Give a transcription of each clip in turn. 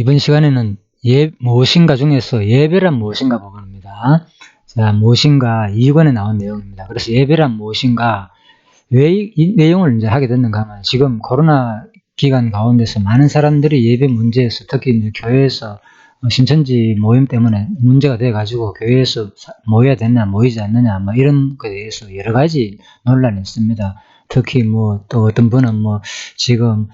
이번 시간에는 무엇인가 중에서 예배란 무엇인가 보겠습니다. 자, 무엇인가 2권에 나온 내용입니다. 그래서 예배란 무엇인가, 왜 이 내용을 이제 하게 됐는가 하면, 지금 코로나 기간 가운데서 많은 사람들이 예배 문제에서, 특히 이제 교회에서 신천지 모임 때문에 문제가 돼가지고 교회에서 모여야 되냐, 모이지 않느냐, 뭐 이런 것에 대해서 여러 가지 논란이 있습니다. 특히 뭐 또 어떤 분은 뭐 지금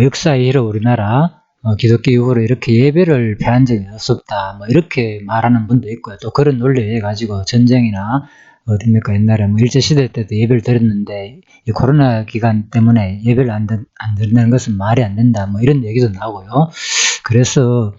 역사에 이르 우리나라 기독교 이후로 이렇게 예배를 폐한 적이 없었다, 뭐 이렇게 말하는 분도 있고요. 또 그런 논리에 가지고 전쟁이나 어딥니까, 옛날에 뭐 일제시대 때도 예배를 드렸는데 이 코로나 기간 때문에 예배를 안 드린다는 것은 말이 안 된다, 뭐 이런 얘기도 나오고요. 그래서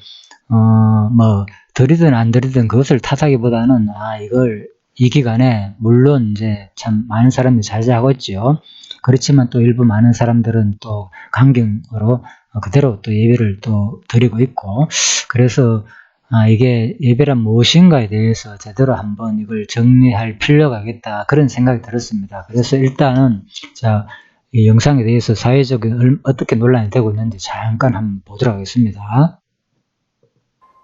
뭐 드리든 안 드리든 그것을 탓하기보다는 이걸 이 기간에 물론 이제 참 많은 사람들이 잘하고 있죠. 그렇지만 또 일부 많은 사람들은 또 강경으로 그대로 또 예배를 또 드리고 있고, 그래서 이게 예배란 무엇인가에 대해서 제대로 한번 이걸 정리할 필요가 있겠다, 그런 생각이 들었습니다. 그래서 일단은 이 영상에 대해서 사회적인 어떻게 논란이 되고 있는지 잠깐 한번 보도록 하겠습니다.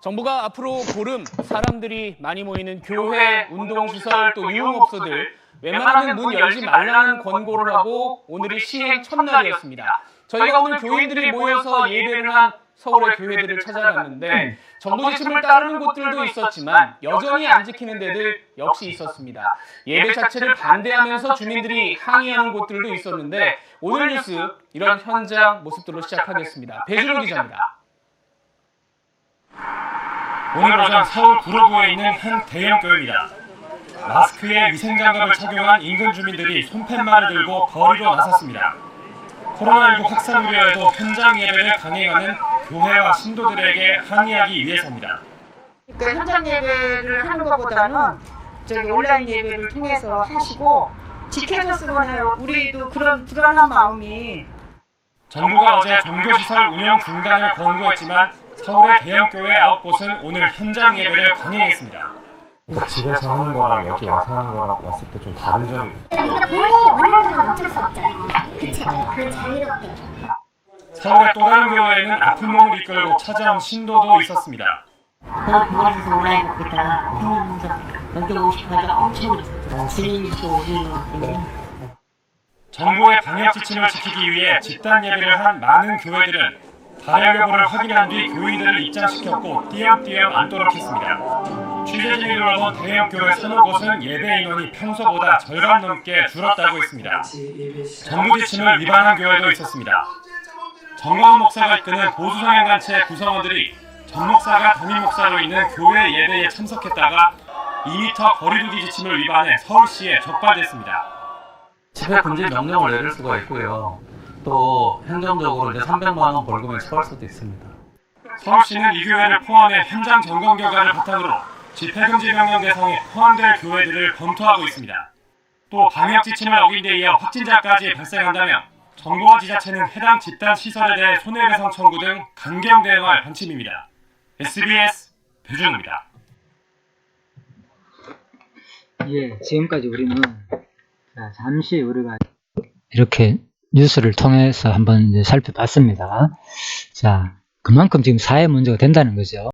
정부가 앞으로 보름 사람들이 많이 모이는 교회, 운동시설, 또 유흥업소들 웬만하면 문 열지 말라는 권고를 하고 오늘이 시행 첫날이었습니다. 저희가 오늘 교인들이 모여서 예배를 한 서울의 교회들을 찾아갔는데 정부 지침을 따르는 곳들도 있었지만 여전히 안 지키는 데들 역시 있었습니다. 예배 자체를 반대하면서 주민들이 항의하는 곳들도 있었는데 오늘 뉴스 이런 현장 모습들로 시작하겠습니다. 배준호 기자입니다. 오늘 오전 서울 구로구에 있는 한 대형 교회입니다. 마스크에 위생장갑을 착용한 인근 주민들이 손팻말을 들고 거리로 나섰습니다. 코로나19 확산 우려에도 현장 예배를 강행하는 교회와 신도들에게 항의하기 위해서입니다. 그러니까 현장 예배를 하는 것보다는 온라인 예배를 통해서 하시고 지켜줬으면 해요. 우리도 그런 불안한 마음이. 정부가 어제 종교시설 운영 중단을 권고했지만 서울의 대형교회 9곳은 오늘 현장 예배를 강행했습니다. 집에서 하는 거랑 여기 와서 하는 거랑 왔을 때 좀 다른 점이 그러니까 본인이 원하는 건 어쩔 수 없잖아요. 그치? 그 자유롭게. 서울의 또 다른 교회에는 아픈 몸을 이끌고 찾아온 신도도 있었습니다. 저 병원에서 온라인 먹고 있다가 생기면서 여기 오고 싶어서 엄청 주민도 오시는 것 같은데. 정부의 방역 지침을 지키기 위해 집단 예배를 한 많은 교회들은 발열 여부를 확인한 뒤 교인들을 입장시켰고 띄엄띄엄 앉도록 했습니다. 취재진이 불러본 대형교회 서너 곳은 예배 인원이 평소보다 절반 넘게 줄었다고 했습니다. 정부 지침을 위반한 교회도 있었습니다. 정광훈 목사가 이끄는 보수성향단체 구성원들이 전 목사가 담임 목사로 있는 교회 예배에 참석했다가 2m 거리두기 지침을 위반해 서울시에 적발됐습니다. 집회 금지 명령을 내릴 수가 있고요. 또 행정적으로 이제 300만 원 벌금에 처할 수도 있습니다. 서울시는 이 교회를 포함해 현장 점검 결과를 바탕으로 집회 금지 명령 대상에 포함될 교회들을 검토하고 있습니다. 또 방역 지침을 어긴 데 이어 확진자까지 발생한다면 정부와 지자체는 해당 집단 시설에 대해 손해배상 청구 등 강경 대응할 방침입니다. SBS 배준호입니다. 예, 지금까지 우리는 잠시 우리가 이렇게 뉴스를 통해서 한번 이제 살펴봤습니다. 자, 그만큼 지금 사회 문제가 된다는 거죠.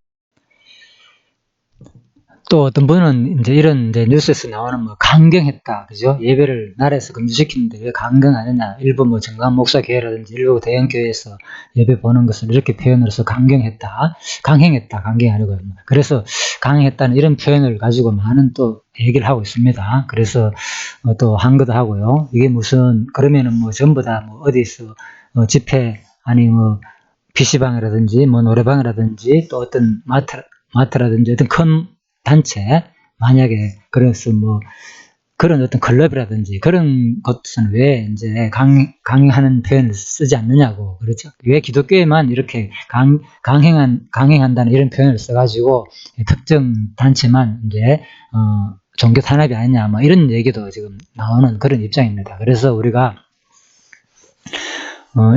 또 어떤 분은 이제 이런 이제 뉴스에서 나오는 뭐 강경했다, 그죠? 예배를 나라에서 금지시키는데 왜 강경하느냐? 일부 뭐 정강 목사 교회라든지 일부 대형 교회에서 예배 보는 것을 이렇게 표현을 해서 강경했다, 강행했다, 강경이 아니고요. 그래서 강행했다는 이런 표현을 가지고 많은 또 얘기를 하고 있습니다. 그래서 또 한 것도 하고요. 이게 무슨 그러면은 뭐 전부 다 뭐 어디서 집회 아니 뭐 PC방이라든지 뭐 노래방이라든지 또 어떤 마트라든지 어떤 큰 단체, 만약에 그래서 뭐 그런 어떤 클럽이라든지 그런 것은 왜 이제 강행하는 표현을 쓰지 않느냐고, 그렇죠? 왜 기독교에만 이렇게 강행한다는 이런 표현을 써가지고 특정 단체만 이제 종교 탄압이 아니냐, 뭐 이런 얘기도 지금 나오는 그런 입장입니다. 그래서 우리가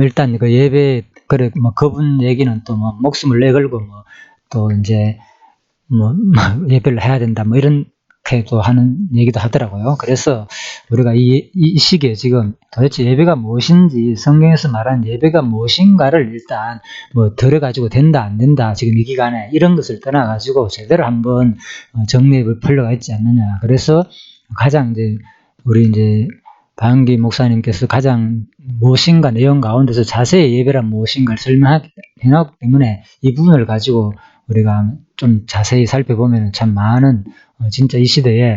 일단 그 예배, 그래 뭐 그분 얘기는 또 뭐 목숨을 내걸고 뭐 또 이제 뭐 예배를 해야 된다, 뭐 이런 그렇게도 하는 얘기도 하더라고요. 그래서 우리가 이 시기에 지금 도대체 예배가 무엇인지, 성경에서 말하는 예배가 무엇인가를 일단 뭐 들어가지고 된다 안 된다, 지금 이 기간에 이런 것을 떠나가지고 제대로 한번 정리해볼 필요가 있지 않느냐. 그래서 가장 이제 우리 이제 박은기 목사님께서 가장 무엇인가 내용 가운데서 자세히 예배란 무엇인가를 설명해 놨기 때문에 이 부분을 가지고 우리가 좀 자세히 살펴보면 참 많은 진짜 이 시대에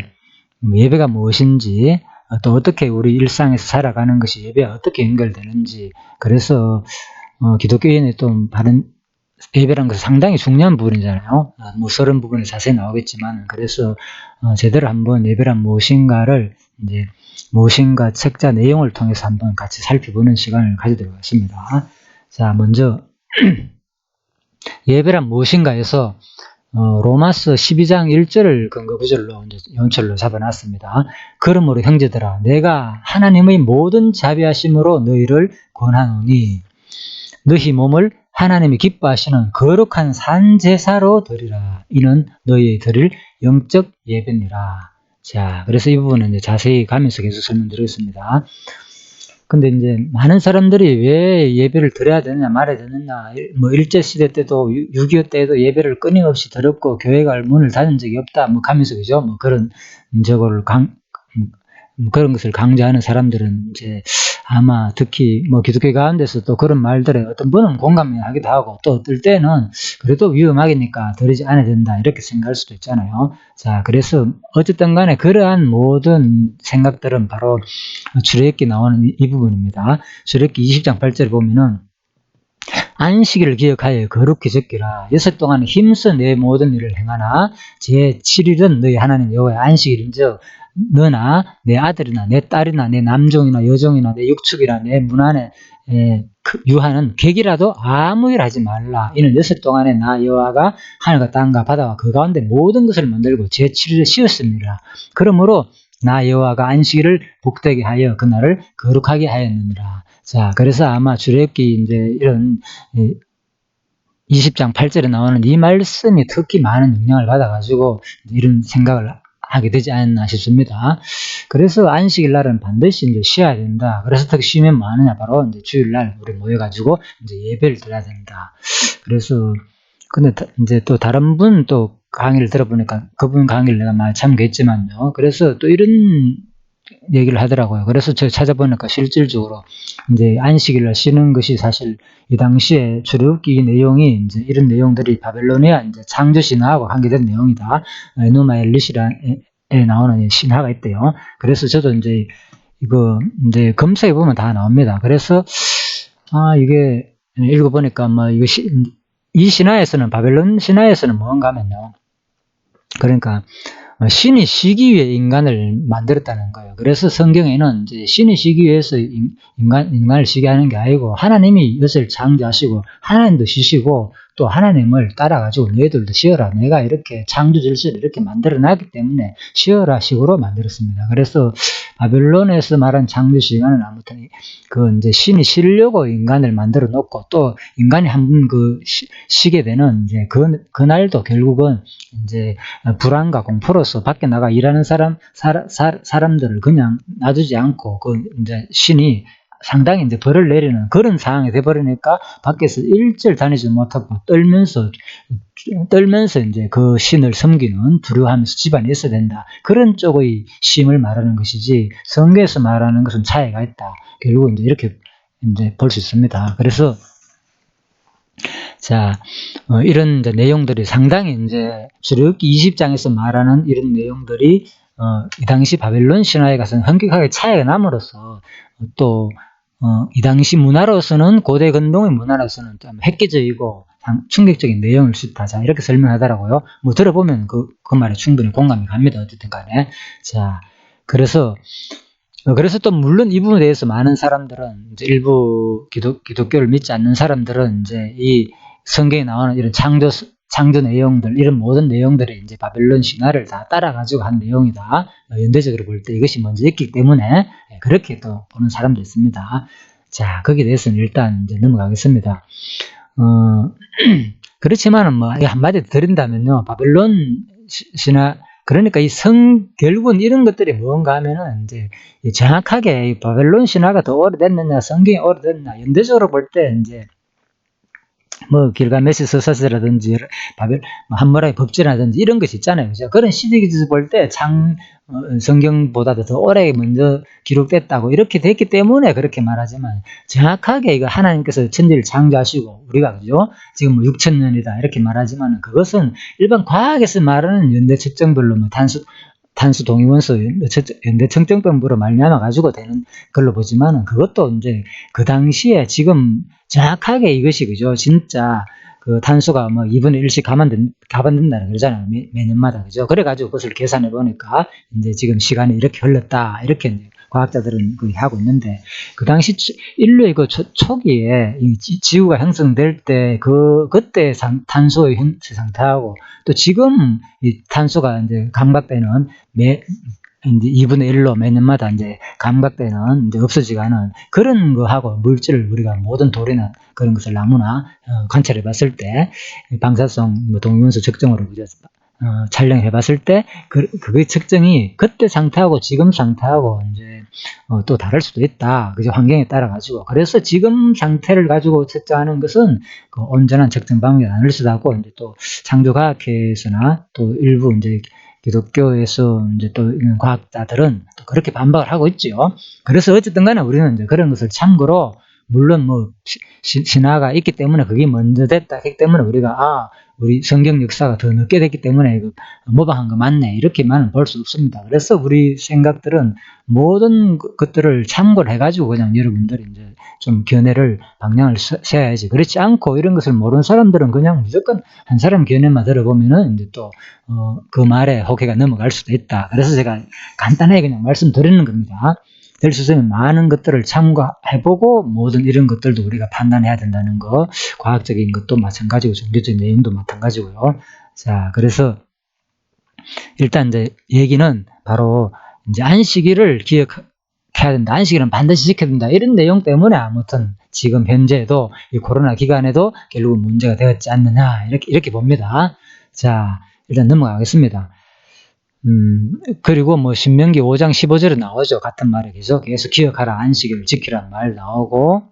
예배가 무엇인지, 또 어떻게 우리 일상에서 살아가는 것이 예배와 어떻게 연결되는지, 그래서 기독교인의 또 바른 예배라는 것은 상당히 중요한 부분이잖아요. 뭐 서른 부분에 자세히 나오겠지만, 그래서 제대로 한번 예배란 무엇인가를 이제 무엇인가 책자 내용을 통해서 한번 같이 살펴보는 시간을 가지도록 하겠습니다. 자, 먼저 예배란 무엇인가에서 로마서 12장 1절을 근거 구절로 이제 연철로 잡아놨습니다. 그러므로 형제들아, 내가 하나님의 모든 자비하심으로 너희를 권하노니 너희 몸을 하나님이 기뻐하시는 거룩한 산 제사로 드리라. 이는 너희의 드릴 영적 예배니라. 자, 그래서 이 부분은 이제 자세히 가면서 계속 설명드리겠습니다. 근데 이제 많은 사람들이 왜 예배를 드려야 되느냐 말아야 되느냐, 뭐 일제시대 때도 6.25 때도 예배를 끊임없이 드렸고 교회가 문을 닫은 적이 없다 뭐 하면서, 그죠? 뭐 그런 저거를 그런 것을 강조하는 사람들은 이제 아마 특히 뭐 기독교 가운데서 또 그런 말들에 어떤 분은 공감하기도 하고, 또 어떨 때는 그래도 위험하니까 드리지 않아야 된다 이렇게 생각할 수도 있잖아요. 자, 그래서 어쨌든 간에 그러한 모든 생각들은 바로 출애굽기 나오는 이 부분입니다. 출애굽기 20장 8절에 보면은 안식일을 기억하여 거룩히 지키라. 6일 동안 힘써 내 모든 일을 행하나 제 7일은 너희 하나님 여호와의 안식일인즉 너나 내 아들이나 내 딸이나 내 남종이나 여종이나 내 육축이나 내 문 안에 유하는 객이라도 아무 일 하지 말라. 이는 6일 동안에 나 여호와가 하늘과 땅과 바다와 그 가운데 모든 것을 만들고 제 7일에 쉬었습니다. 그러므로 나 여호와가 안식일을 복되게 하여 그날을 거룩하게 하였느니라. 자, 그래서 아마 출애굽기 이제 이런 20장 8절에 나오는 이 말씀이 특히 많은 영향을 받아가지고 이런 생각을 하게 되지 않나 싶습니다. 그래서 안식일 날은 반드시 이제 쉬어야 된다. 그래서 특히 쉬면 뭐 하느냐, 바로 이제 주일날 우리 모여가지고 이제 예배를 드려야 된다. 그래서 근데 이제 또 다른 분 또 강의를 들어보니까 그분 강의를 내가 많이 참고했지만요. 그래서 또 이런 얘기를 하더라고요. 그래서 제가 찾아보니까 실질적으로 이제 안식일날 쉬는 것이 사실 이 당시에 출애굽기 내용이 이제 이런 내용들이 바벨로니아 이제 창조 신화하고 관계된 내용이다. 에누마 엘리시라에 나오는 신화가 있대요. 그래서 저도 이제 이거 이제 검색해 보면 다 나옵니다. 그래서 이게 읽어보니까 뭐 이거 이 신화에서는, 바벨론 신화에서는 뭔가 하면요, 그러니까 신이 쉬기 위해 인간을 만들었다는 거예요. 그래서 성경에는 이제 신이 쉬기 위해서 인간을 쉬게 하는 게 아니고 하나님이 이것을 창조하시고 하나님도 쉬시고 또 하나님을 따라가지고 너희들도 쉬어라. 내가 이렇게 창조 질서를 이렇게 만들어 놨기 때문에 쉬어라 식으로 만들었습니다. 그래서 바벨론에서 말한 창조 시간은 아무튼 그 이제 신이 쉬려고 인간을 만들어 놓고 또 인간이 한번 쉬게 되는 이제 그날도 결국은 이제 불안과 공포로서 밖에 나가 일하는 사람들을 그냥 놔두지 않고 이제 신이 상당히 이제 벌을 내리는 그런 상황이 돼버리니까 밖에서 일절 다니지 못하고 떨면서 이제 그 신을 섬기는, 두려워하면서 집안에 있어야 된다. 그런 쪽의 쉼을 말하는 것이지 성경에서 말하는 것은 차이가 있다. 결국 이제 이렇게 이제 볼 수 있습니다. 그래서 자, 이런 이제 내용들이 상당히 이제 출애굽기 20장에서 말하는 이런 내용들이 이 당시 바벨론 신화에 가서는 엄격하게 차이가 남으로써 또 이 당시 문화로서는, 고대 근동의 문화로서는 좀 획기적이고 충격적인 내용일 수 있다. 자, 이렇게 설명하더라고요. 뭐 들어보면 그 말에 충분히 공감이 갑니다. 어쨌든 간에. 자, 그래서 또 물론 이 부분에 대해서 많은 사람들은 이제 일부 기독교를 믿지 않는 사람들은 이제 이 성경에 나오는 이런 창조 내용들, 이런 모든 내용들이 이제 바벨론 신화를 다 따라가지고 한 내용이다. 연대적으로 볼 때 이것이 먼저 있기 때문에 그렇게 또 보는 사람도 있습니다. 자, 거기에 대해서는 일단 이제 넘어가겠습니다. 그렇지만은 뭐 한마디 드린다면요, 바벨론 신화 그러니까 결국은 이런 것들이 뭔가 하면은 이제 정확하게 이 바벨론 신화가 더 오래됐느냐, 성경이 오래됐느냐, 연대적으로 볼 때 이제 뭐 길가메시 서사시라든지 함무라비 법전이라든지 이런 것이 있잖아요. 그죠? 그런 시대에서 볼 때 성경보다도 더 오래 먼저 기록됐다고 이렇게 됐기 때문에 그렇게 말하지만 정확하게 이거 하나님께서 천지를 창조하시고 우리가 그죠? 지금 뭐 6,000년이다 이렇게 말하지만 그것은 일반 과학에서 말하는 연대 측정별로 뭐 탄수 동위원소 연대 측정법으로 말미암아 가지고 되는 걸로 보지만은 그것도 이제 그 당시에 지금 정확하게 이것이 그죠? 진짜 그 탄수가 뭐 2분의 1씩 가반된다 그러잖아요. 매년마다 그죠? 그래가지고 그것을 계산해 보니까 이제 지금 시간이 이렇게 흘렀다 이렇게 이제 과학자들은 하고 있는데 그 당시 인류의 그 초기에 이 지구가 형성될 때 그때 탄소의 형체 상태하고 또 지금 이 탄소가 이제 감각되는 이제 2분의 1로 매년마다 이제 감각되는 이제 없어지가는 그런 거하고 물질을 우리가 모든 돌이나 그런 것을 나무나 관찰해 봤을 때 방사성 뭐 동위원소 측정으로 촬영해 봤을 때 그게 측정이 그때 상태하고 지금 상태하고 이제 또 다를 수도 있다. 그죠? 환경에 따라 가지고. 그래서 지금 상태를 가지고 측정하는 것은 그 온전한 측정 방법이 아닐 수도 하고 이제 또 창조과학회에서나 또 일부 이제 기독교에서 이제 또 과학자들은 또 그렇게 반박을 하고 있죠. 그래서 어쨌든 간에 우리는 이제 그런 것을 참고로 물론 뭐 신화가 있기 때문에 그게 먼저 됐다 했기 때문에 우리가 우리 성경 역사가 더 늦게 됐기 때문에 이거 모방한 거 맞네 이렇게만 볼 수 없습니다. 그래서 우리 생각들은 모든 것들을 참고를 해가지고 그냥 여러분들이 이제 좀 견해를 방향을 세워야지. 그렇지 않고 이런 것을 모르는 사람들은 그냥 무조건 한 사람 견해만 들어보면은 이제 또 그 말에 호기가 넘어갈 수도 있다. 그래서 제가 간단하게 그냥 말씀드리는 겁니다. 될 수 있으면 많은 것들을 참고해보고 모든 이런 것들도 우리가 판단해야 된다는 거, 과학적인 것도 마찬가지고 종교적인 내용도 마찬가지고요. 자, 그래서 일단 이제 얘기는 바로 이제 안식일을 기억해야 된다. 안식일은 반드시 지켜야 된다. 이런 내용 때문에 아무튼 지금 현재도 이 코로나 기간에도 결국은 문제가 되었지 않느냐 이렇게 봅니다. 자, 일단 넘어가겠습니다. 그리고 뭐 신명기 5장 15절에 나오죠. 같은 말에 계속 기억하라 안식일을 지키라는 말 나오고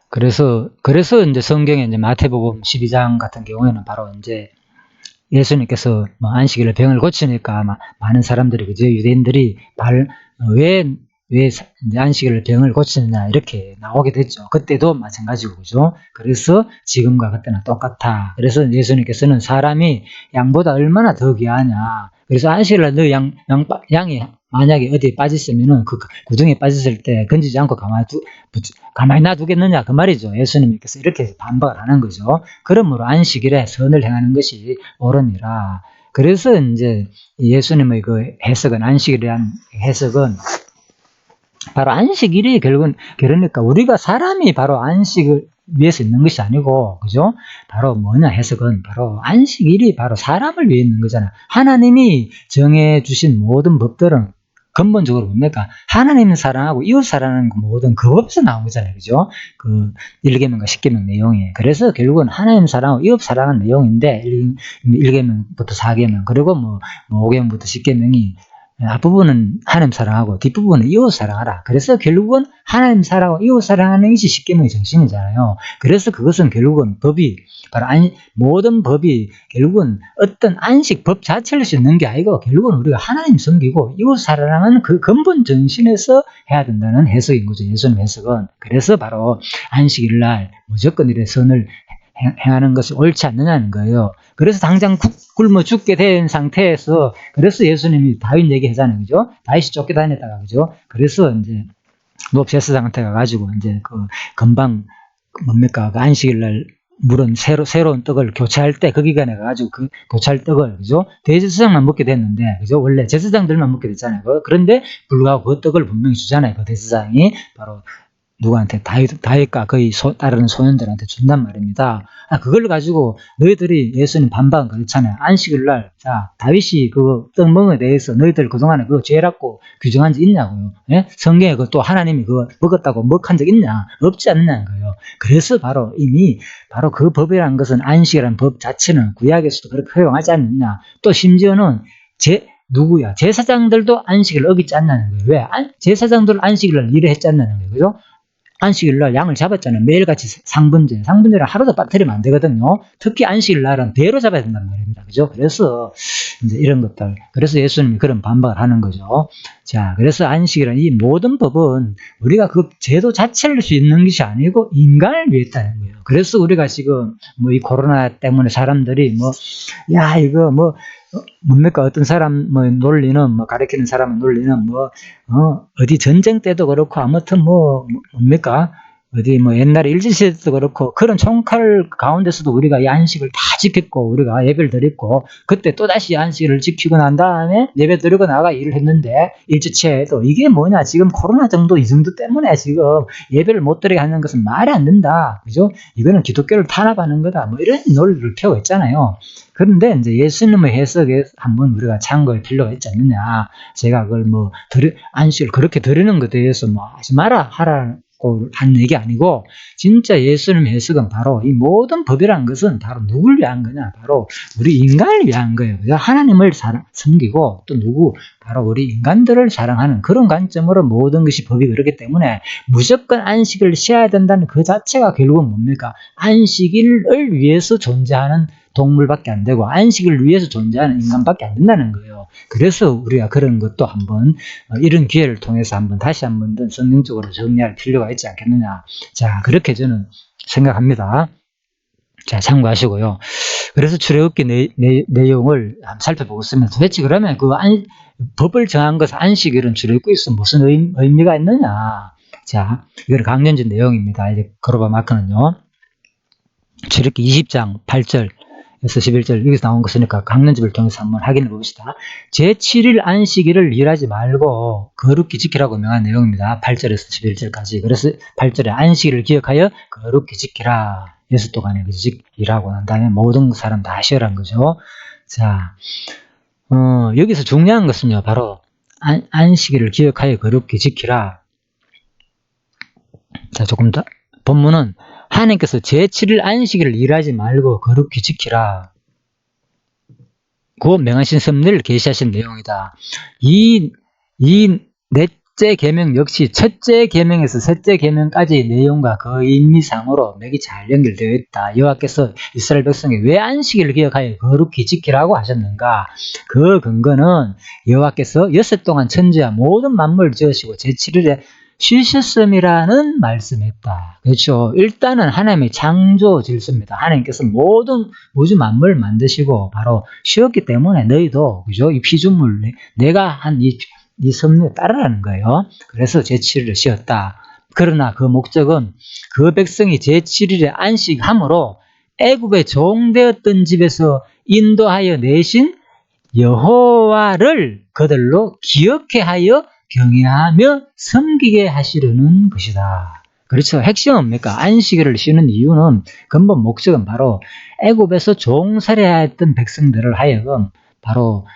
그래서 이제 성경에 이제 마태복음 12장 같은 경우에는 바로 이제 예수님께서 뭐 안식일에 병을 고치니까 많은 사람들이 그죠? 유대인들이 왜 안식일을 병을 고치느냐 이렇게 나오게 됐죠. 그때도 마찬가지고 그죠? 그래서 지금과 그때는 똑같아. 그래서 예수님께서는 사람이 양보다 얼마나 더 귀하냐. 그래서 안식일날 너 양이 만약에 어디에 빠졌으면은 그 구덩이에 빠졌을 때 건지지 않고 가만히 놔두겠느냐 그 말이죠. 예수님께서 이렇게 반박을 하는 거죠. 그러므로 안식일에 선을 행하는 것이 옳으니라. 그래서 이제 예수님의 그 해석은 안식일에 대한 해석은 바로 안식일이 결국은 그러니까 우리가 사람이 바로 안식을 위해서 있는 것이 아니고 그죠? 바로 뭐냐 해석은 바로 안식일이 바로 사람을 위해 있는 거잖아요. 하나님이 정해 주신 모든 법들은 근본적으로 뭡니까? 하나님을 사랑하고 이웃 사랑하는 모든 그 법에서 나온 거잖아요. 그죠? 그 1계명과 10계명 내용이. 그래서 결국은 하나님 사랑하고 이웃 사랑하는 내용인데 1계명부터 4계명 그리고 뭐 5계명부터 10계명이 앞부분은 하나님 사랑하고 뒷부분은 이웃 사랑하라. 그래서 결국은 하나님 사랑하고 이웃 사랑하는 것이 십계명의 정신이잖아요. 그래서 그것은 결국은 법이 바로 모든 법이 결국은 어떤 안식 법 자체를 쓰는 게 아니고 결국은 우리가 하나님 섬기고 이웃 사랑하는 그 근본 정신에서 해야 된다는 해석인 거죠. 예수님 해석은. 그래서 바로 안식일 날 무조건 이래 선을 행하는 것이 옳지 않느냐는 거예요. 그래서 당장 굶어 죽게 된 상태에서 그래서 예수님이 다윗 얘기하잖아요. 그죠? 다윗이 쫓겨다녔다가 그죠? 그래서 이제 노브제사장한테 가가지고 이제 그 금방 뭡니까? 그 안식일 날 물은 새로운 떡을 교체할 때 그 기간에 가가지고 그 교체할 떡을 그죠? 대제사장만 먹게 됐는데 그죠? 원래 제사장들만 먹게 됐잖아요. 그런데 불구하고 그 떡을 분명히 주잖아요. 그 대제사장이 바로 누구한테 다윗과 그의 따르는 소년들한테 준단 말입니다. 그걸 가지고 너희들이 예수님 반박은 그렇잖아요. 안식일 날, 자, 다윗이 그 떡먹에 대해서 너희들 그동안에 그거 죄라고 규정한 적 있냐고요. 예? 성경에 또 하나님이 그거 먹었다고 먹한 적 있냐? 없지 않느냐는 거예요. 그래서 바로 이미 바로 그 법이라는 것은 안식이라는 법 자체는 구약에서도 그렇게 허용하지 않느냐. 또 심지어는 누구야? 제사장들도 안식일을 어기지 않냐는 거예요. 왜? 제사장들 안식일날 일을 했지 않냐는 거예요. 그죠? 안식일날 양을 잡았잖아요. 매일같이 상분제를 하루도 빠뜨리면 안 되거든요. 특히 안식일날은 배로 잡아야 된단 말입니다. 그죠? 그래서 이제 이런 것들. 그래서 예수님이 그런 반박을 하는 거죠. 자, 그래서 안식이라는 이 모든 법은 우리가 그 제도 자체를 수 있는 것이 아니고 인간을 위해 했다는 거예요. 그래서 우리가 지금 뭐 이 코로나 때문에 사람들이 이거 뭡니까? 어떤 사람, 논리는, 가르치는 사람의 논리는, 어디 전쟁 때도 그렇고, 아무튼 뭡니까? 어디 옛날에 일제시대 때도 그렇고, 그런 총칼 가운데서도 우리가 이 안식을 다 지켰고, 우리가 예배를 드렸고, 그때 또다시 안식을 지키고 난 다음에 예배 드리고 나가 일을 했는데, 일제체에도 이게 뭐냐? 지금 코로나 정도, 이 정도 때문에 지금 예배를 못 드리게 하는 것은 말이 안 된다. 그죠? 이거는 기독교를 탄압하는 거다. 이런 논리를 펴고 있잖아요. 그런데 이제 예수님의 해석에 한번 우리가 참고할 필요가 있지 않느냐. 제가 그걸 안식을 그렇게 드리는 것에 대해서 하지 마라, 하라고 하는 얘기 아니고, 진짜 예수님의 해석은 바로 이 모든 법이라는 것은 바로 누굴 위한 거냐? 바로 우리 인간을 위한 거예요. 하나님을 섬기고 또 바로 우리 인간들을 사랑하는 그런 관점으로 모든 것이 법이 그렇기 때문에 무조건 안식을 쉬어야 된다는 그 자체가 결국은 뭡니까? 안식일을 위해서 존재하는 동물밖에 안 되고 안식을 위해서 존재하는 인간밖에 안 된다는 거예요. 그래서 우리가 그런 것도 한번 이런 기회를 통해서 다시 한번 더 성경적으로 정리할 필요가 있지 않겠느냐. 자, 그렇게 저는 생각합니다. 자, 참고하시고요. 그래서 출애굽기 내용을 한번 살펴보겠습니다. 도대체 그러면 법을 정한 것은 안식일은 출애굽기에서 무슨 의미가 있느냐. 자, 이건 강연진 내용입니다. 이제 그로바 마크는요. 출애굽기 20장 8절 에서 11절 여기서 나온 것이니까 강론집을 통해서 한번 확인해 봅시다. 제7일 안식일을 일하지 말고 거룩히 지키라고 명한 내용입니다. 8절에서 11절까지. 그래서 8절에 안식일을 기억하여 거룩히 지키라. 6동안에 일하고 난 다음에 모든 사람 다 쉬어란 거죠. 자, 여기서 중요한 것은요. 바로 안식일을 기억하여 거룩히 지키라. 자, 조금 더 본문은 하나님께서 제7일 안식일을 일하지 말고 거룩히 지키라. 그 명하신 섭리를 계시하신 내용이다. 이 넷째 계명 역시 첫째 계명에서 셋째 계명까지의 내용과 그 의미상으로 맥이 잘 연결되어 있다. 여호와께서 이스라엘 백성에 왜 안식일을 기억하여 거룩히 지키라고 하셨는가? 그 근거는 여호와께서 6일 동안 천지와 모든 만물을 지으시고 제7일에 쉬셨음이라는 말씀했다. 그렇죠. 일단은 하나님의 창조 질서입니다. 하나님께서 모든 우주 만물을 만드시고 바로 쉬었기 때문에 너희도 그죠? 이 피조물 내가 한 이 섭리에 따르라는 거예요. 그래서 제7일을 쉬었다. 그러나 그 목적은 그 백성이 제7일에 안식함으로 애굽의 종되었던 집에서 인도하여 내신 여호와를 그들로 기억해 하여 경외하며 섬기게 하시려는 것이다. 그렇죠. 핵심은 뭡니까? 안식일을 쉬는 이유는 근본 목적은 바로 애굽에서 종살이했던 백성들을 하여금 바로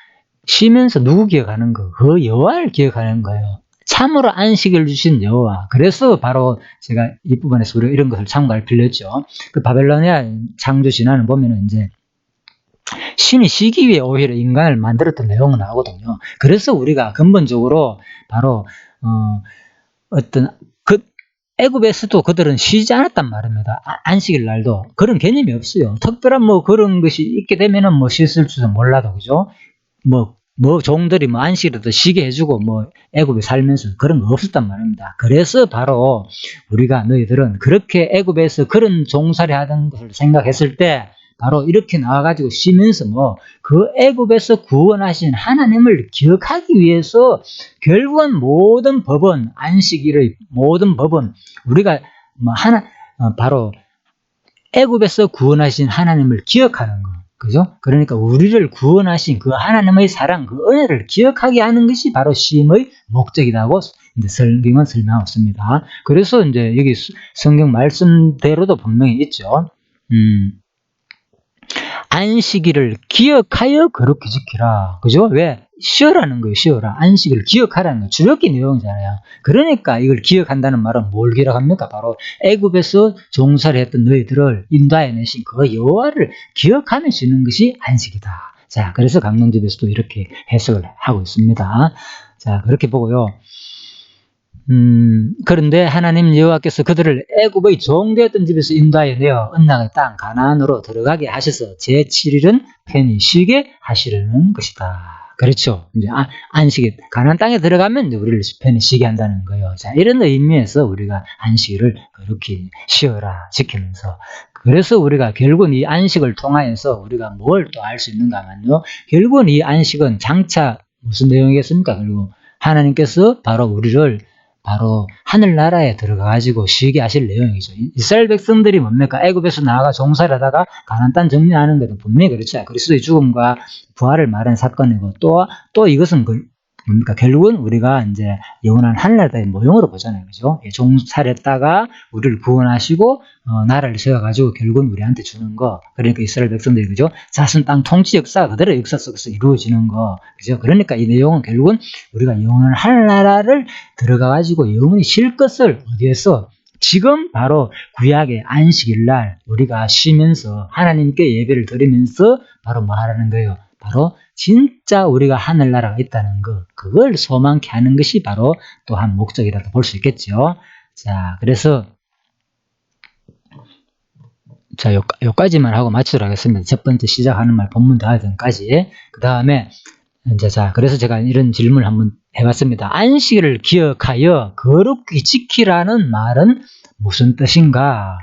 쉬면서 누구 기억하는 거? 그 여호와를 기억하는 거예요. 참으로 안식을 주신 여호와. 그래서 바로 제가 이 부분에서 우리가 이런 것을 참고할 필요 있죠. 그 바벨로니아 창조 신화를 보면은 이제 신이 쉬기 위해 오히려 인간을 만들었던 내용은 나오거든요. 그래서 우리가 근본적으로 바로 애굽에서도 그들은 쉬지 않았단 말입니다. 안식일 날도 그런 개념이 없어요. 특별한 그런 것이 있게 되면은 씻을 줄도 몰라도 그죠? 종들이 안식일에도 쉬게 해주고 애굽에 살면서 그런 거 없었단 말입니다. 그래서 바로 우리가 너희들은 그렇게 애굽에서 그런 종살이 하던 것을 생각했을 때 바로 이렇게 나와가지고 쉬면서 그 애굽에서 구원하신 하나님을 기억하기 위해서 결국은 모든 법은 안식일의 모든 법은 우리가 바로 애굽에서 구원하신 하나님을 기억하는 거. 그죠? 그러니까 우리를 구원하신 그 하나님의 사랑, 그 은혜를 기억하게 하는 것이 바로 쉼의 목적이라고 이제 성경은 설명하고 있습니다. 그래서 이제 여기 성경 말씀대로도 분명히 있죠. 안식일을 기억하여 거룩히 지키라. 그죠? 왜? 쉬어라는 거예요. 쉬어라. 안식일을 기억하라는 거예요. 주역기 내용이잖아요. 그러니까 이걸 기억한다는 말은 뭘 기억합니까? 바로 애굽에서 종살이 했던 너희들을 인도하여 내신 그 여호와를 기억하며 쉬는 것이 안식이다. 자, 그래서 강론집에서도 이렇게 해석을 하고 있습니다. 자, 그렇게 보고요. 그런데 하나님 여호와께서 그들을 애굽의 종되었던 집에서 인도하여 내어 언약의 땅 가나안으로 들어가게 하셔서 제7일은 편히 쉬게 하시려는 것이다. 그렇죠. 이제 안식일 가나안 땅에 들어가면 이제 우리를 편히 쉬게 한다는 거예요. 자, 이런 의미에서 우리가 안식일을 그렇게 쉬어라 지키면서 그래서 우리가 결국은 이 안식을 통하여서 우리가 뭘 또 알 수 있는가 하면요. 결국은 이 안식은 장차 무슨 내용이겠습니까? 결국 하나님께서 바로 우리를 바로 하늘나라에 들어가가지고 쉬게 하실 내용이죠. 이스라엘 백성들이 뭡니까? 애굽에서 나아가 종살이하다가 가나안 땅 정리하는 것도 분명히 그렇죠. 그리스도의 죽음과 부활을 말하는 사건이고 또 이것은 뭡니까? 결국은 우리가 이제 영원한 하늘나라의 모형으로 보잖아요. 그죠? 종살이했다가 우리를 구원하시고 나라를 세워가지고 결국은 우리한테 주는 거. 그러니까 이스라엘 백성들이 그죠? 자신 땅 통치 역사 그대로 역사 속에서 이루어지는 거. 그죠? 그러니까 이 내용은 결국은 우리가 영원한 하늘나라를 들어가가지고 영원히 쉴 것을 어디에서 지금 바로 구약의 안식일 날 우리가 쉬면서 하나님께 예배를 드리면서 바로 뭐 하라는 거예요? 바로 진짜 우리가 하늘나라가 있다는 것, 그걸 소망케 하는 것이 바로 또 한 목적이라도 볼 수 있겠죠. 자, 그래서 자, 요까지만 하고 마치도록 하겠습니다. 첫 번째 시작하는 말 본문 다 하기 전까지. 그 다음에 이제 자, 그래서 제가 이런 질문을 한번 해봤습니다. 안식일을 기억하여 거룩히 지키라는 말은 무슨 뜻인가?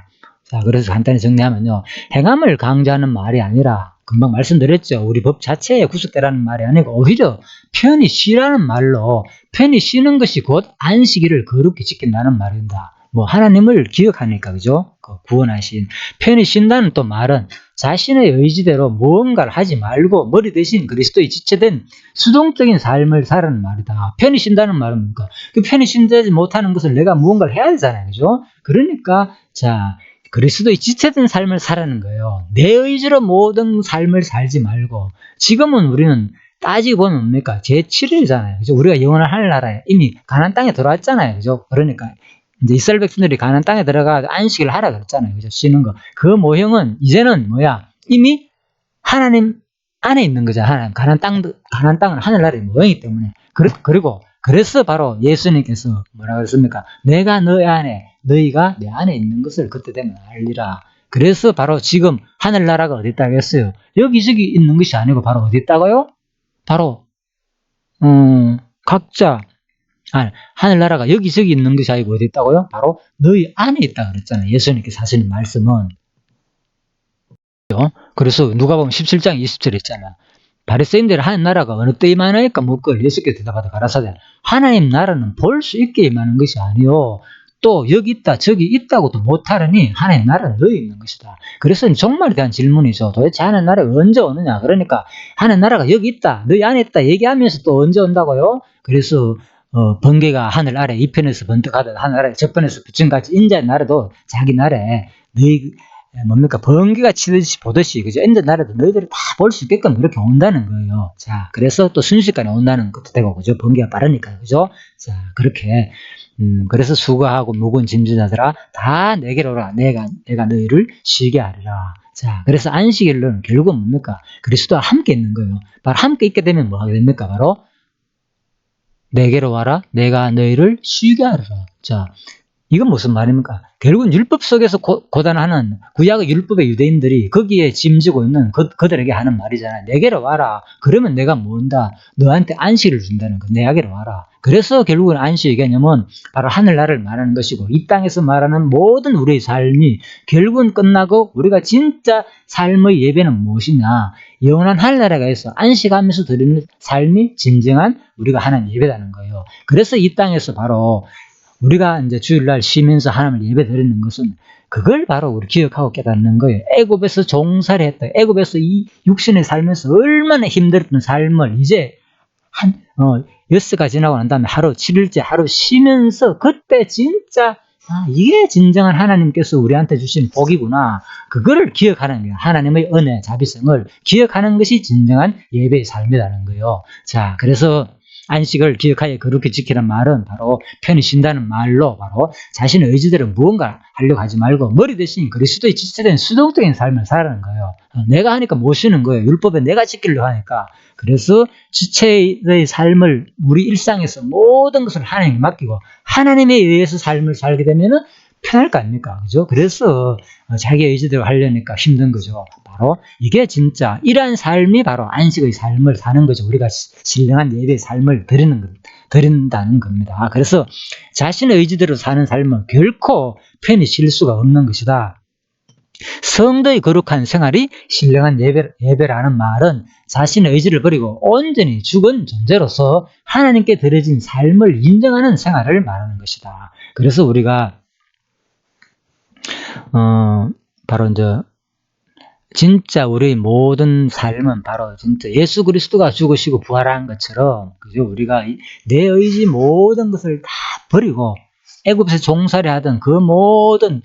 자, 그래서 간단히 정리하면요. 행함을 강조하는 말이 아니라 금방 말씀드렸죠. 우리 법 자체에 구속되라는 말이 아니고 오히려 편히 쉬라는 말로 편히 쉬는 것이 곧 안식일을 거룩히 지킨다는 말입니다. 뭐 하나님을 기억하니까 그죠? 구원하신 편히 쉰다는 또 말은 자신의 의지대로 무언가를 하지 말고 머리 대신 그리스도의 지체된 수동적인 삶을 살아는 말이다. 편히 쉰다는 말은 뭡니까? 그 편히 쉰지 못하는 것을 내가 무언가를 해야 되잖아요. 그죠? 그러니까 자 그리스도의 지체된 삶을 살아는 거예요. 내 의지로 모든 삶을 살지 말고 지금은 우리는 따지고 보면 뭡니까? 제7일이잖아요. 그죠? 우리가 영원한 하늘나라에 이미 가나안 땅에 들어왔잖아요. 그죠? 그러니까 이제 이스라엘 백성들이 가나안 땅에 들어가 안식을 하라 그랬잖아요. 그죠? 쉬는 거. 그 모형은 이제는 뭐야? 이미 하나님 안에 있는 거죠. 하나님 가나안 땅은 하늘나라의 모형이기 때문에. 그리고 그래서 바로 예수님께서 뭐라고 했습니까? 내가 너희 안에 너희가 내 안에 있는 것을 그때 되면 알리라. 그래서 바로 지금 하늘나라가 어디 있다고 했어요? 여기저기 있는 것이 아니고 바로 어디 있다고요? 바로 각자 하늘나라가 여기저기 있는 것이 아니고 어디 있다고요? 바로 너희 안에 있다 그랬잖아요. 예수님께서 하시는 말씀은. 그래서 누가복음 17장 20절에 있잖아. 바리새인들은 하늘나라가 어느 때 임하나이까 묻고 예수께서 대답하되 가라사대 하나님 나라는 볼 수 있게 임하는 것이 아니요 또 여기 있다 저기 있다고도 못하려니 하나님 나라는 너희 있는 것이다. 그래서 정말에 대한 질문이죠. 도대체 하나님 나라가 언제 오느냐. 그러니까 하나님 나라가 여기 있다 너희 안에 있다 얘기하면서 또 언제 온다고요? 그래서 번개가 하늘 아래 이편에서 번뜩하듯 하늘 아래 저편에서 부침같이 인자의 나라도 자기 나라에 너희 뭡니까 번개가 치듯이 보듯이 그죠? 인자 나라도 너희들이 다 볼 수 있게끔 그렇게 온다는 거예요. 자, 그래서 또 순식간에 온다는 것도 되고 그죠? 번개가 빠르니까 그죠? 자, 그렇게 그래서 수고하고 무거운 짐진자들아 다 내게로 오라. 내가 너희를 쉬게 하리라. 자, 그래서 안식일은 결국은 뭡니까? 그리스도와 함께 있는 거예요. 바로 함께 있게 되면 뭐 하게 됩니까? 바로 내게로 와라. 내가 너희를 쉬게 하리라. 자, 이건 무슨 말입니까? 결국은 율법 속에서 고단하는 구약의 율법의 유대인들이 거기에 짐지고 있는 그들에게 하는 말이잖아요. 내게로 와라. 그러면 내가 뭔다? 너한테 안식을 준다는 거. 내게로 와라. 그래서 결국은 안식의 개념은 바로 하늘나라를 말하는 것이고 이 땅에서 말하는 모든 우리의 삶이 결국은 끝나고 우리가 진짜 삶의 예배는 무엇이냐? 영원한 하늘나라가 있어 안식하면서 드리는 삶이 진정한 우리가 하나님 예배라는 거예요. 그래서 이 땅에서 바로 우리가 이제 주일날 쉬면서 하나님을 예배 드리는 것은 그걸 바로 우리 기억하고 깨닫는 거예요. 애굽에서 종살이 했다. 애굽에서 이 육신에 살면서 얼마나 힘들었던 삶을 이제 여스가 지나고 난 다음에 하루 7일째 하루 쉬면서 그때 진짜 이게 진정한 하나님께서 우리한테 주신 복이구나. 그거를 기억하는 거예요. 하나님의 은혜, 자비성을 기억하는 것이 진정한 예배의 삶이라는 거예요. 자, 그래서 안식을 기억하여 거룩히 지키란 말은 바로 편히 쉰다는 말로 바로 자신의 의지대로 무언가 하려고 하지 말고 머리 대신 그리스도의 지체된 수동적인 삶을 살아가는 거예요. 내가 하니까 못 쉬는 거예요. 율법에 내가 지키려고 하니까. 그래서 지체의 삶을 우리 일상에서 모든 것을 하나님께 맡기고 하나님에 의해서 삶을 살게 되면은 편할 거 아닙니까? 그죠? 그래서 자기 의지대로 하려니까 힘든 거죠. 바로 이게 진짜 이러한 삶이 바로 안식의 삶을 사는 거죠. 우리가 신령한 예배의 삶을 드린다는 겁니다. 그래서 자신의 의지대로 사는 삶은 결코 편히 쉴 수가 없는 것이다. 성도의 거룩한 생활이 신령한 예배라는 말은 자신의 의지를 버리고 온전히 죽은 존재로서 하나님께 드려진 삶을 인정하는 생활을 말하는 것이다. 그래서 우리가 바로 이제 진짜 우리의 모든 삶은 바로 진짜 예수 그리스도가 죽으시고 부활한 것처럼, 그죠? 우리가 내 의지 모든 것을 다 버리고 애굽에서 종살이 하던 그 모든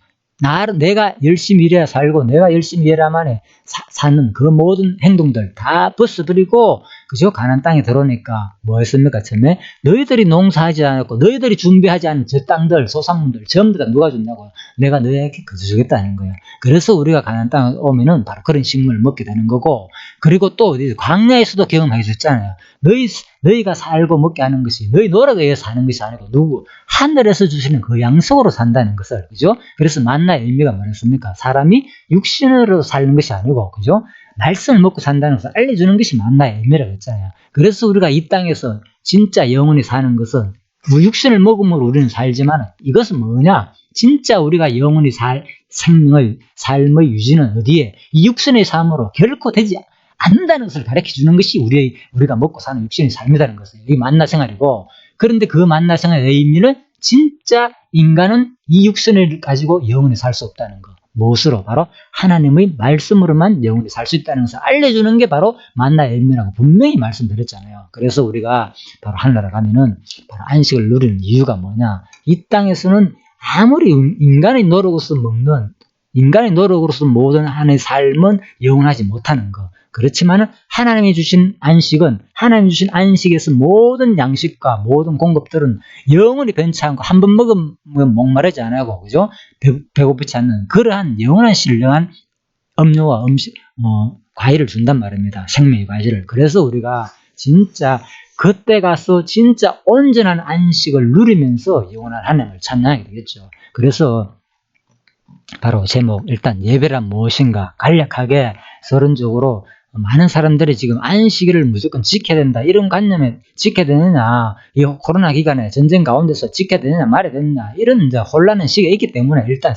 내가 열심히 일해야 살고 내가 열심히 일해야만 사는 그 모든 행동들 다 벗어버리고, 그죠? 가나안 땅에 들어오니까 뭐 했습니까? 처음에 너희들이 농사하지 않았고 너희들이 준비하지 않은 저 땅들 소산물들 전부 다 누가 줬냐고, 내가 너희에게 거두주겠다는 거예요. 그래서 우리가 가나안 땅에 오면은 바로 그런 식물을 먹게 되는 거고, 그리고 또 광야에서도 경험하게 됐잖아요. 너희가 살고 먹게 하는 것이 너희 노력에 의해서 사는 것이 아니고 하늘에서 주시는 그 양식으로 산다는 것을, 그죠? 그래서 만나의 의미가 뭐였습니까? 사람이 육신으로 사는 것이 아니고, 그죠? 말씀을 먹고 산다는 것을 알려주는 것이 만나의 의미라고 했잖아요. 그래서 우리가 이 땅에서 진짜 영원히 사는 것은 육신을 먹음으로 우리는 살지만 이것은 뭐냐? 진짜 우리가 영원히 살 생명의 삶의 유지는 어디에? 이 육신의 삶으로 결코 되지 않는다는 것을 가르쳐 주는 것이 우리가 먹고 사는 육신의 삶이라는 것이에요. 이게 만나 생활이고, 그런데 그 만나 생활의 의미는 진짜 인간은 이 육신을 가지고 영원히 살 수 없다는 것. 무엇으로? 바로 하나님의 말씀으로만 영원히 살 수 있다는 것을 알려주는 게 바로 만나의 의미라고 분명히 말씀드렸잖아요. 그래서 우리가 바로 하늘나라 가면은 바로 안식을 누리는 이유가 뭐냐? 이 땅에서는 아무리 인간의 노력으로서 모든 한의 삶은 영원하지 못하는 것. 그렇지만 하나님이 주신 안식은, 하나님이 주신 안식에서 모든 양식과 모든 공급들은 영원히 변치 않고 한 번 먹으면 목마르지 않고, 그죠? 배고프지 않는 그러한 영원한 신령한 음료와 과일을 준단 말입니다. 생명의 과일을. 그래서 우리가 진짜 그때 가서 진짜 온전한 안식을 누리면서 영원한 하나님을 찬양하게 되겠죠. 그래서 바로 제목, 일단 예배란 무엇인가 간략하게 서론적으로, 많은 사람들이 지금 안식일을 무조건 지켜야 된다, 이런 관념에 지켜야 되느냐, 이 코로나 기간에 전쟁 가운데서 지켜야 되느냐 말해야 되느냐, 이런 이제 혼란한 시기가 있기 때문에 일단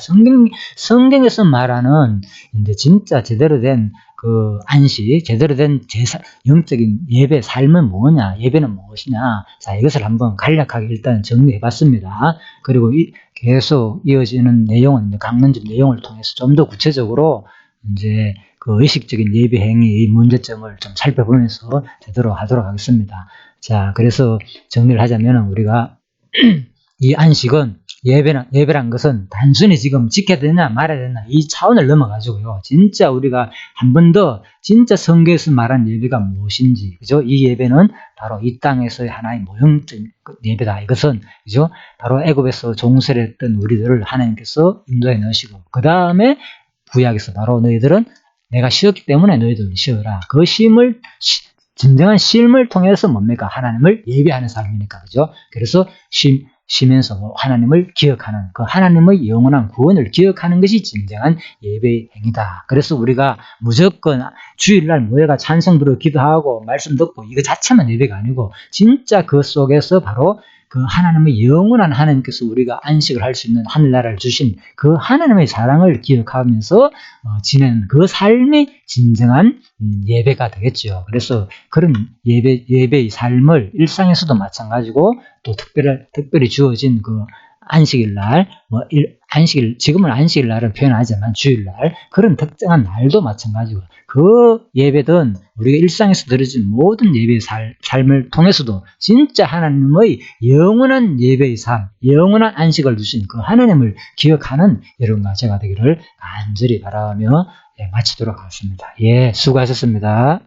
성경에서 말하는 이제 진짜 제대로 된 그 안식, 제대로 된 영적인 예배 삶은 뭐냐, 예배는 무엇이냐, 자, 이것을 한번 간략하게 일단 정리해 봤습니다. 그리고 계속 이어지는 내용은 강론집 내용을 통해서 좀 더 구체적으로 이제 그 의식적인 예배 행위의 문제점을 좀 살펴보면서 제대로 하도록 하겠습니다. 자, 그래서 정리를 하자면 우리가 이 안식은 예배란 것은 단순히 지금 지켜야 되냐 말아야 되냐 이 차원을 넘어가지고요. 진짜 우리가 한 번 더 진짜 성경에서 말한 예배가 무엇인지, 그죠? 이 예배는 바로 이 땅에서의 하나의 모형적인 예배다. 이것은, 그죠? 바로 애굽에서 종살이했던 우리들을 하나님께서 인도해 넣으시고, 그 다음에 구약에서 바로 너희들은 내가 쉬었기 때문에 너희들은 쉬어라. 그 진정한 쉼을 통해서 뭡니까? 하나님을 예배하는 삶이니까, 그죠? 그래서 쉬면서 하나님을 기억하는, 그 하나님의 영원한 구원을 기억하는 것이 진정한 예배의 행위다. 그래서 우리가 무조건 주일날 모여가 찬송 들어 기도하고 말씀 듣고 이거 자체만 예배가 아니고, 진짜 그 속에서 바로 그 하나님의 영원한 하나님께서 우리가 안식을 할 수 있는 하늘나라를 주신 그 하나님의 사랑을 기억하면서 지내는 그 삶이 진정한 예배가 되겠죠. 그래서 그런 예배의 삶을 일상에서도 마찬가지고, 또 특별히 주어진 그 안식일 날 안식일, 지금은 안식일 날은 표현하지만 주일날, 그런 특정한 날도 마찬가지고, 그 예배든 우리가 일상에서 드려진 모든 예배의 삶을 통해서도 진짜 하나님의 영원한 예배의 삶, 영원한 안식을 주신 그 하나님을 기억하는 여러분과 제가 되기를 간절히 바라며 마치도록 하겠습니다. 예, 수고하셨습니다.